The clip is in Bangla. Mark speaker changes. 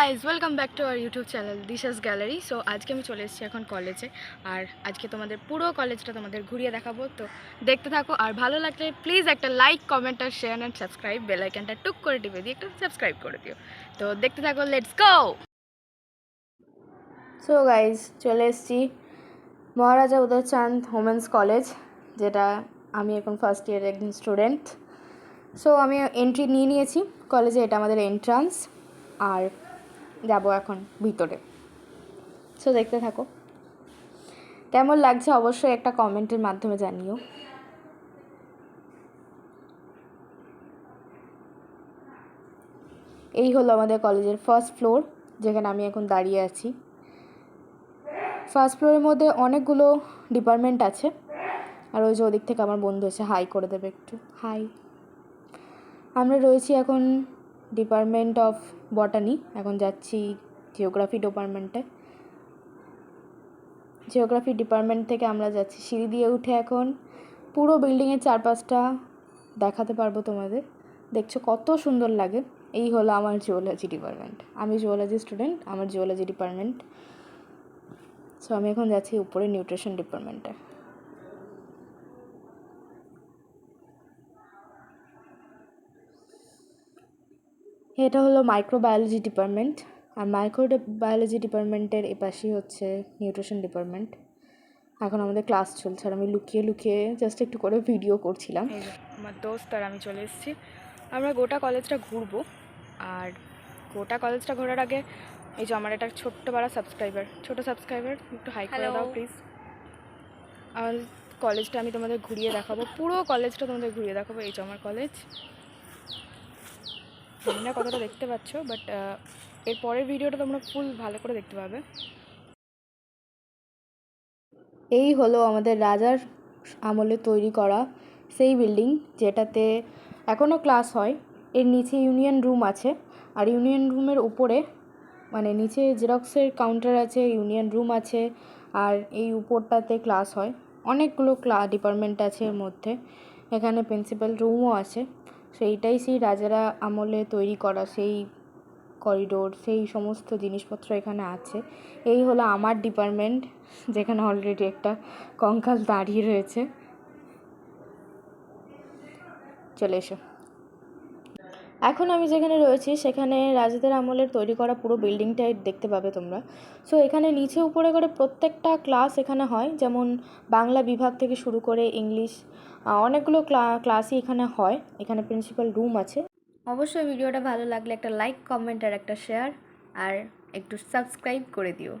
Speaker 1: Guys welcome back to our YouTube channel দিশাস gallery. So আজকে আমি চলে এসেছি এখন কলেজে, আর আজকে তোমাদের পুরো কলেজটা তোমাদের ঘুরিয়ে দেখাবো। তো দেখতে থাকো, আর ভালো লাগলে প্লিজ একটা লাইক, কমেন্ট আর শেয়ার অ্যান্ড সাবস্ক্রাইব, বেল আইকনটা টুক করে টিপে দিয়ে একটু সাবস্ক্রাইব করে দিও। তো দেখতে থাকো, লেটস গো। সো গাইজ চলে এসেছি মহারাজা উদয়চাঁদ ওমেন্স কলেজ, যেটা আমি এখন ফার্স্ট ইয়ারের একজন স্টুডেন্ট। সো আমি এন্ট্রি নিয়ে নিয়েছি কলেজে, এটা আমাদের এন্ট্রান্স, আর যাব এখন ভিতরে। সো দেখতে থাকো, কেমন লাগছে অবশ্যই একটা কমেন্টের মাধ্যমে জানিও। এই হলো আমাদের কলেজের ফার্স্ট ফ্লোর, যেখানে আমি এখন দাঁড়িয়ে আছি। ফার্স্ট ফ্লোরের মধ্যে অনেকগুলো ডিপার্টমেন্ট আছে, আর ওই যে ওদিক থেকে আমার বন্ধু এসে হাই করে দেবে, একটু হাই। আমরা রয়েছি এখন ডিপার্টমেন্ট অফ বটানি, এখন যাচ্ছি জিওগ্রাফি ডিপার্টমেন্টে। জিওগ্রাফি ডিপার্টমেন্ট থেকে আমরা যাচ্ছি সিঁড়ি দিয়ে উঠে, এখন পুরো বিল্ডিংয়ের চারপাশটা দেখাতে পারবো তোমাদের। দেখছো কত সুন্দর লাগে। এই হলো আমার জিওলজি ডিপার্টমেন্ট, আমি জিওলজি স্টুডেন্ট, আমার জিওলজি ডিপার্টমেন্ট। সো আমি এখন যাচ্ছি উপরে নিউট্রিশন ডিপার্টমেন্টে। এটা হলো মাইক্রোবায়োলজি ডিপার্টমেন্ট, আর মাইক্রোবায়োলজি ডিপার্টমেন্টের এপাশেই হচ্ছে নিউট্রিশন ডিপার্টমেন্ট। এখন আমাদের ক্লাস চলছে, আর আমি লুকিয়ে লুকিয়ে জাস্ট একটু করে ভিডিও করছিলাম। এই যে আমার দোস্ত আর আমি চলে এসেছি। আমরা গোটা কলেজটা ঘুরবো, আর গোটা কলেজটা ঘোরার আগে এই যে আমার একটা ছোট্ট সাবস্ক্রাইবার একটু হাই করে দাও প্লিজ। আর কলেজটা আমি তোমাদের ঘুরিয়ে দেখাবো, পুরো কলেজটা তোমাদের ঘুরিয়ে দেখাবো। এই যে আমার কলেজ, জানি না কতটা দেখতে পাচ্ছ, বাট এর পরের ভিডিওটা তোমরা ফুল ভালো করে দেখতে পাবে। এই হলো আমাদের রাজার আমলে তৈরি করা সেই বিল্ডিং, যেটাতে এখনও ক্লাস হয়। এর নিচে ইউনিয়ন রুম আছে, আর ইউনিয়ন রুমের উপরে মানে নিচে জেরক্সের কাউন্টার আছে, ইউনিয়ন রুম আছে, আর এই উপরটাতে ক্লাস হয়। অনেকগুলো ডিপার্টমেন্ট আছে এর মধ্যে। এখানে প্রিন্সিপাল রুমও আছে। সেইটাই সেই রাজারা আমলে তৈরি করা সেই করিডোর, সেই সমস্ত জিনিসপত্র এখানে আছে। এই হলো আমার ডিপার্টমেন্ট, যেখানে অলরেডি একটা কঙ্কাল দাঁড়িয়ে রয়েছে। চলে এসো। এখন আমি যেখানে রয়েছি সেখানে রাজাদের আমলের তৈরি করা পুরো বিল্ডিংটাই দেখতে পাবে তোমরা। সো এখানে নিচে উপরে করে প্রত্যেকটা ক্লাস এখানে হয়, যেমন বাংলা বিভাগ থেকে শুরু করে ইংলিশ, অনেকগুলো ক্লাসই এখানে হয়। এখানে প্রিন্সিপাল রুম আছে। অবশ্যই ভিডিওটা ভালো লাগলে একটা লাইক, কমেন্ট আর একটা শেয়ার, আর একটু সাবস্ক্রাইব করে দিও।